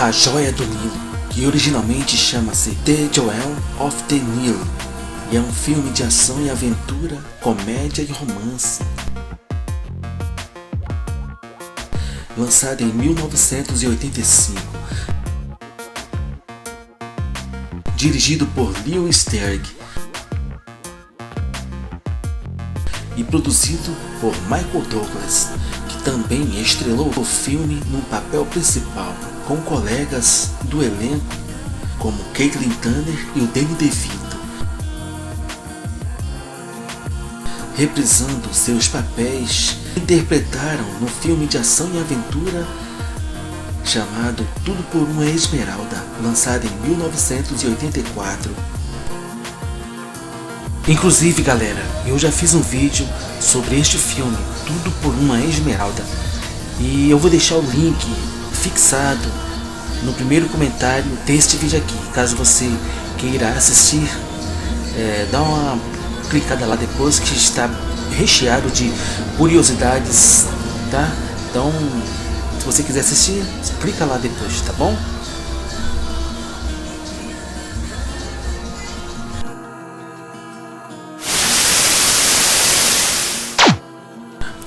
A Joia do Nilo, que originalmente chama-se The Jewel of the Nile, e é um filme de ação e aventura, comédia e romance. Lançado em 1985. Dirigido por Leo Sterg. E produzido por Michael Douglas, que também estrelou o filme no papel principal, com colegas do elenco como Caitlin Turner e o Danny DeVito, reprisando seus papéis, interpretaram no filme de ação e aventura chamado Tudo por uma Esmeralda, lançado em 1984. Inclusive, galera, eu já fiz um vídeo sobre este filme, Tudo por uma Esmeralda, e eu vou deixar o link fixado no primeiro comentário deste vídeo aqui, caso você queira assistir. Dá uma clicada lá depois, que está recheado de curiosidades, tá? Então, se você quiser assistir, clica lá depois, tá bom?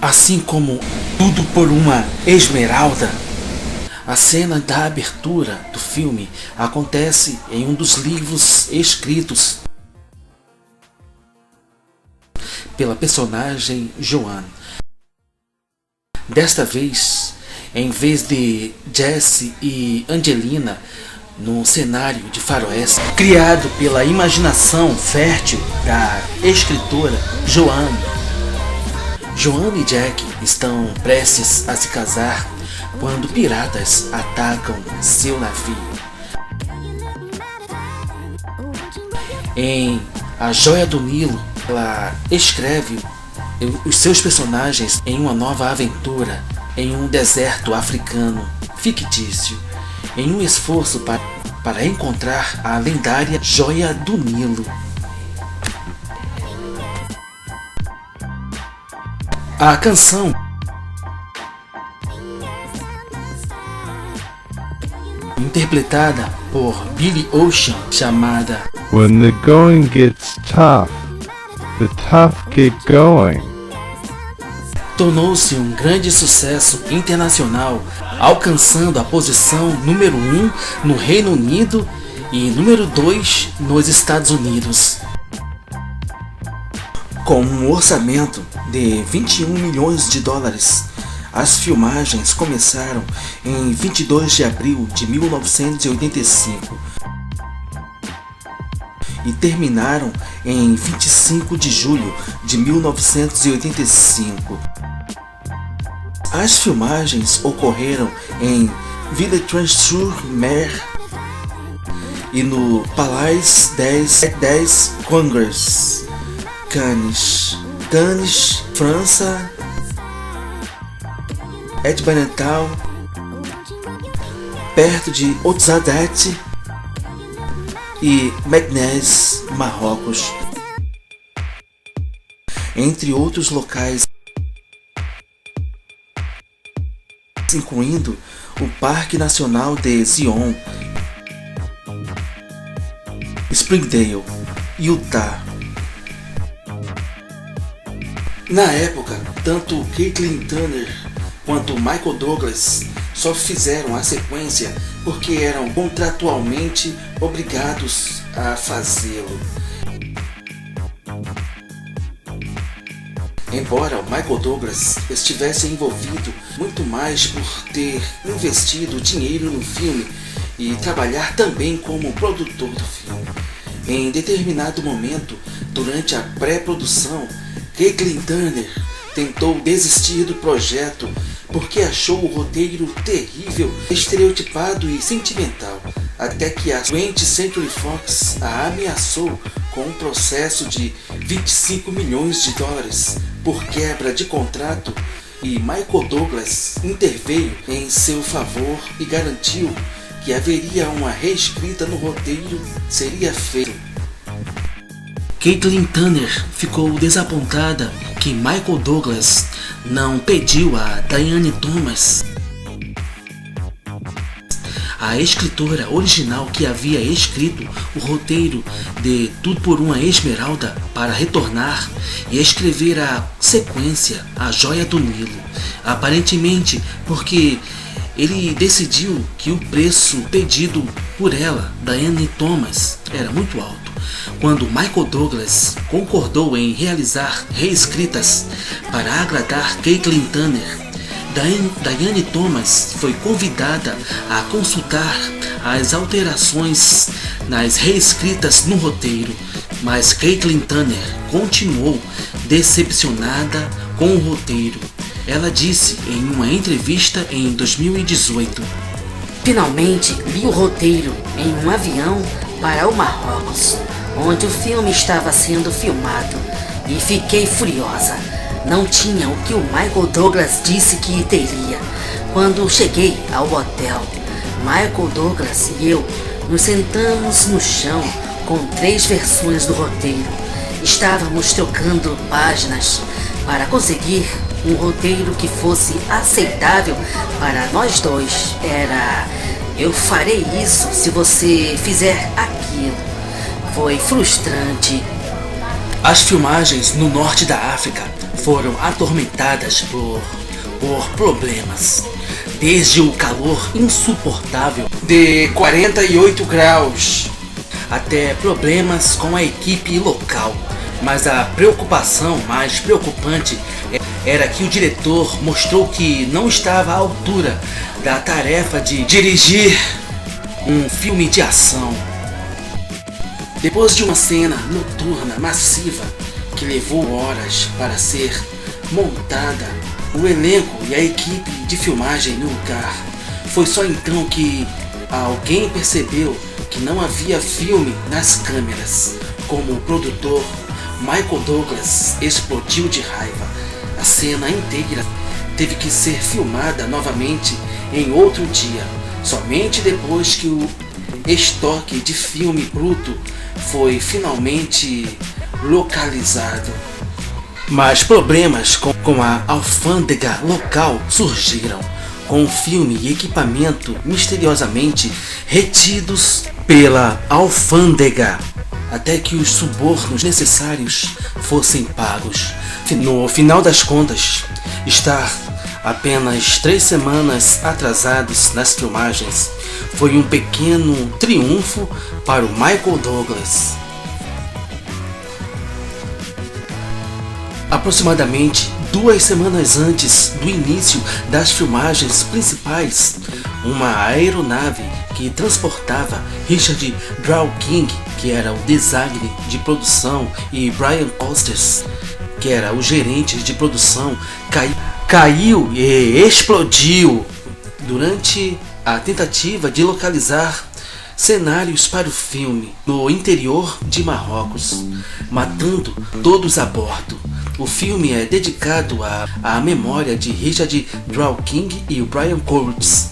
Assim como Tudo por uma Esmeralda, a cena da abertura do filme acontece em um dos livros escritos pela personagem Joan. Desta vez, em vez de Jesse e Angelina no cenário de faroeste criado pela imaginação fértil da escritora Joan, Joan e Jack estão prestes a se casar quando piratas atacam seu navio. Em A Joia do Nilo, ela escreve os seus personagens em uma nova aventura em um deserto africano fictício, em um esforço para encontrar a lendária Joia do Nilo. A canção interpretada por Billy Ocean, chamada When the going gets tough, the tough get going, tornou-se um grande sucesso internacional, alcançando a posição número 1 no Reino Unido e número 2 nos Estados Unidos. Com um orçamento de 21 milhões de dólares, as filmagens começaram em 22 de abril de 1985 e terminaram em 25 de julho de 1985. As filmagens ocorreram em Villefranche-sur-Mer e no Palais des Congrès, Cannes, França, Edbanental, perto de Ouarzazate e Meknès, Marrocos, entre outros locais, incluindo o Parque Nacional de Zion, Springdale, Utah. Na época, tanto Caitlin Turner quanto Michael Douglas só fizeram a sequência porque eram contratualmente obrigados a fazê-lo. Embora o Michael Douglas estivesse envolvido muito mais por ter investido dinheiro no filme e trabalhar também como produtor do filme. Em determinado momento, durante a pré-produção, Caitlin Turner tentou desistir do projeto porque achou o roteiro terrível, estereotipado e sentimental, até que a 20th Century Fox a ameaçou com um processo de 25 milhões de dólares por quebra de contrato, e Michael Douglas interveio em seu favor e garantiu que haveria uma reescrita no roteiro seria feita. Caitlin Turner ficou desapontada que Michael Douglas não pediu a Diane Thomas, a escritora original que havia escrito o roteiro de Tudo por uma Esmeralda, para retornar e escrever a sequência A Joia do Nilo, aparentemente porque ele decidiu que o preço pedido por ela, Diane Thomas, era muito alto. Quando Michael Douglas concordou em realizar reescritas para agradar Caitlin Turner, Diane Thomas foi convidada a consultar as alterações nas reescritas no roteiro, mas Caitlin Turner continuou decepcionada com o roteiro. Ela disse em uma entrevista em 2018: "Finalmente li o roteiro em um avião para o Marrocos, onde o filme estava sendo filmado, e fiquei furiosa. Não tinha o que o Michael Douglas disse que teria. Quando cheguei ao hotel, Michael Douglas e eu nos sentamos no chão com 3 versões do roteiro. Estávamos trocando páginas para conseguir um roteiro que fosse aceitável para nós dois. Era: eu farei isso se você fizer aquilo. Foi frustrante." As filmagens no norte da África foram atormentadas por problemas, desde o calor insuportável de 48 graus até problemas com a equipe local. Mas a preocupação mais preocupante era que o diretor mostrou que não estava à altura da tarefa de dirigir um filme de ação. Depois de uma cena noturna massiva que levou horas para ser montada, o elenco e a equipe de filmagem no lugar, foi só então que alguém percebeu que não havia filme nas câmeras. Como o produtor, Michael Douglas explodiu de raiva. A cena inteira teve que ser filmada novamente em outro dia, somente depois que o estoque de filme bruto foi finalmente localizado. Mas problemas com a alfândega local surgiram, com o filme e equipamento misteriosamente retidos pela alfândega, até que os subornos necessários fossem pagos. No final das contas, estar apenas 3 semanas atrasados nas filmagens foi um pequeno triunfo para o Michael Douglas. Aproximadamente 2 semanas antes do início das filmagens principais, uma aeronave que transportava Richard Drawking, que era o designer de produção, e Brian Costers, que era o gerente de produção, caiu e explodiu durante a tentativa de localizar cenários para o filme no interior de Marrocos, matando todos a bordo. O filme é dedicado à memória de Richard Drawking e Brian Coates,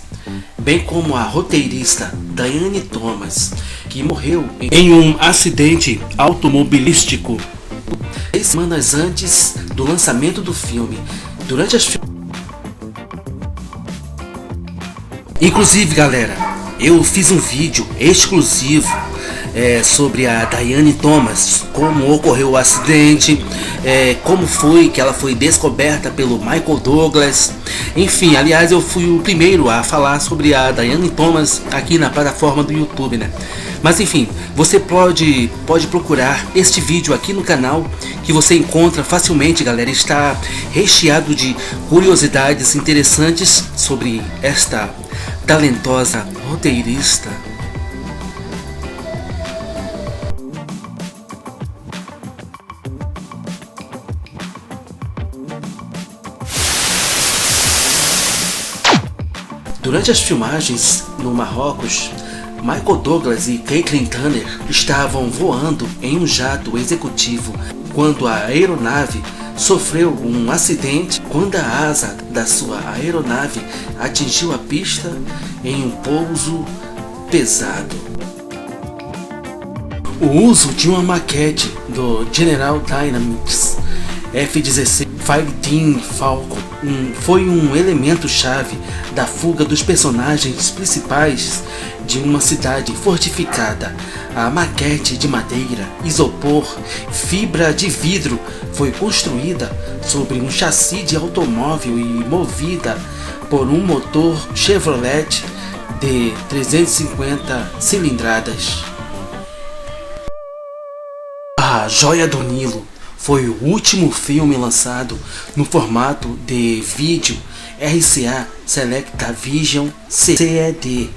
bem como a roteirista Diane Thomas, que morreu em um acidente automobilístico 3 semanas antes do lançamento do filme. Durante as Inclusive, galera, eu fiz um vídeo exclusivo sobre a Diane Thomas, como ocorreu o acidente, como foi que ela foi descoberta pelo Michael Douglas. Enfim, aliás, eu fui o primeiro a falar sobre a Diane Thomas aqui na plataforma do YouTube, né? Mas enfim, você pode procurar este vídeo aqui no canal, que você encontra facilmente, galera. Está recheado de curiosidades interessantes sobre esta talentosa roteirista. Durante as filmagens no Marrocos, Michael Douglas e Caitlin Turner estavam voando em um jato executivo quando a aeronave sofreu um acidente quando a asa da sua aeronave atingiu a pista em um pouso pesado. O uso de uma maquete do General Dynamics F-16 Fighting Falcon foi um elemento-chave da fuga dos personagens principais de uma cidade fortificada. A maquete de madeira, isopor, fibra de vidro foi construída sobre um chassi de automóvel e movida por um motor Chevrolet de 350 cilindradas. A Joia do Nilo foi o último filme lançado no formato de vídeo RCA SelectaVision CED.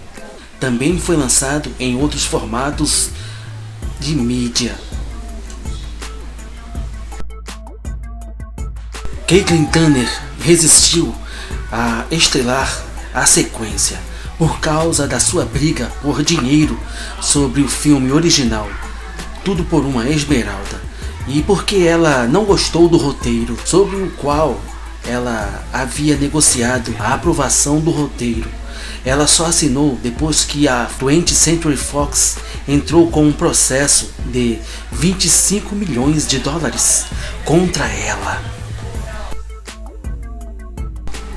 Também foi lançado em outros formatos de mídia. Caitlin Turner resistiu a estrelar a sequência por causa da sua briga por dinheiro sobre o filme original Tudo por uma Esmeralda, e porque ela não gostou do roteiro sobre o qual ela havia negociado a aprovação do roteiro. Ela só assinou depois que a 20th Century Fox entrou com um processo de 25 milhões de dólares contra ela.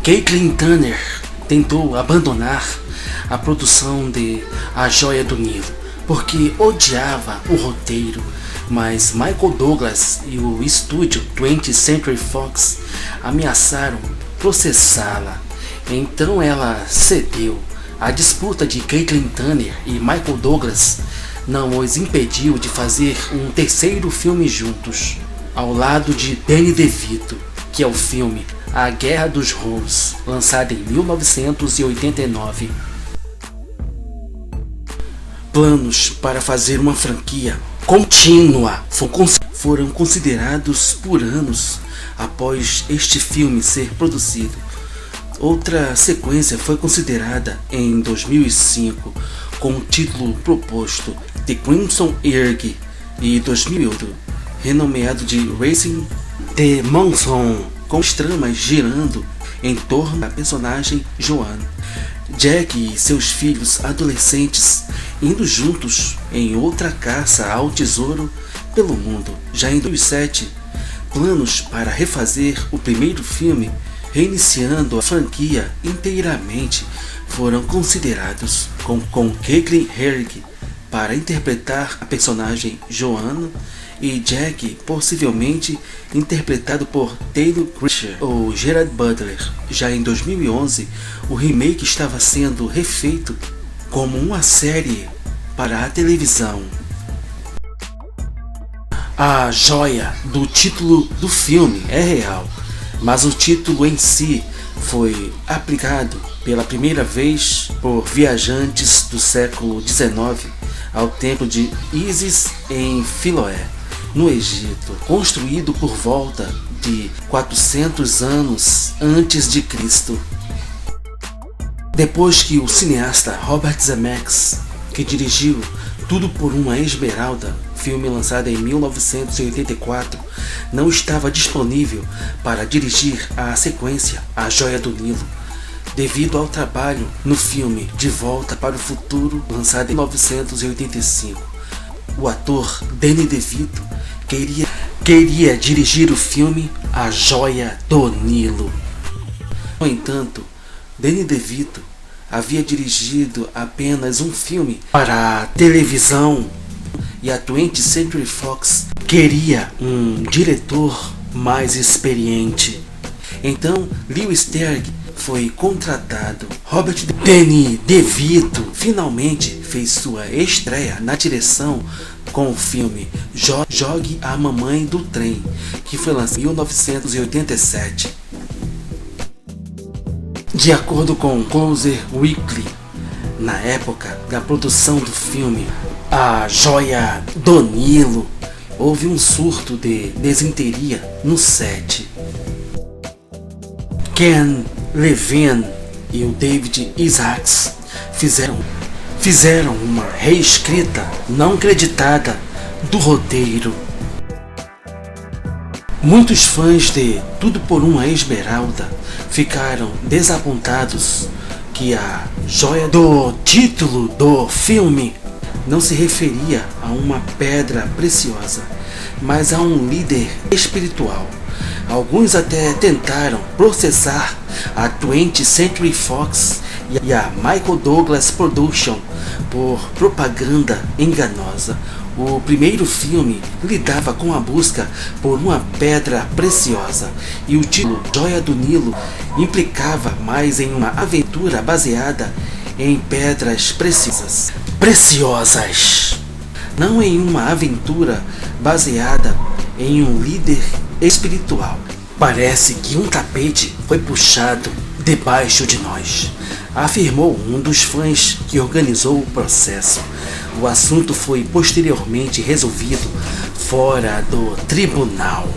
Caitlin Turner tentou abandonar a produção de A Joia do Nilo porque odiava o roteiro, mas Michael Douglas e o estúdio 20th Century Fox ameaçaram processá-la. Então ela cedeu. A disputa de Caitlin Turner e Michael Douglas não os impediu de fazer um terceiro filme juntos, ao lado de Danny DeVito, que é o filme A Guerra dos Rose, lançado em 1989. Planos para fazer uma franquia contínua foram considerados por anos após este filme ser produzido. Outra sequência foi considerada em 2005 com o título proposto The Crimson Erg, e 2008 renomeado de Racing the Monsoon, com as tramas girando em torno da personagem Joanne, Jack e seus filhos adolescentes indo juntos em outra caça ao tesouro pelo mundo. Já em 2007, planos para refazer o primeiro filme, reiniciando a franquia inteiramente, foram considerados, com Caitlin Herg para interpretar a personagem Joanne e Jack possivelmente interpretado por Taylor Critcher ou Gerard Butler. Já em 2011, o remake estava sendo refeito como uma série para a televisão. A joia do título do filme é real, mas o título em si foi aplicado pela primeira vez por viajantes do século XIX ao templo de Ísis em Filoé, no Egito, construído por volta de 400 anos antes de Cristo. Depois que o cineasta Robert Zemeckis, que dirigiu Tudo por uma Esmeralda, filme lançado em 1984, não estava disponível para dirigir a sequência A Joia do Nilo, devido ao trabalho no filme De Volta para o Futuro, lançado em 1985. O ator Danny DeVito queria dirigir o filme A Joia do Nilo. No entanto, Danny DeVito havia dirigido apenas um filme para a televisão e a 20th Century Fox queria um diretor mais experiente. Então, Lewis Terg foi contratado. Robert Danny DeVito finalmente fez sua estreia na direção com o filme Jogue a Mamãe do Trem, que foi lançado em 1987. De acordo com Closer Weekly, na época da produção do filme A Joia do Nilo, houve um surto de desinteria no set. Ken Levine e o David Isaacs fizeram uma reescrita não creditada do roteiro. Muitos fãs de Tudo por uma Esmeralda ficaram desapontados que a joia do título do filme não se referia a uma pedra preciosa, mas a um líder espiritual. Alguns até tentaram processar a 20th Century Fox e a Michael Douglas Production por propaganda enganosa. O primeiro filme lidava com a busca por uma pedra preciosa e o título Joia do Nilo implicava mais em uma aventura baseada em pedras preciosas, não em uma aventura baseada em um líder espiritual. Parece que um tapete foi puxado debaixo de nós, afirmou um dos fãs que organizou o processo. O assunto foi posteriormente resolvido fora do tribunal.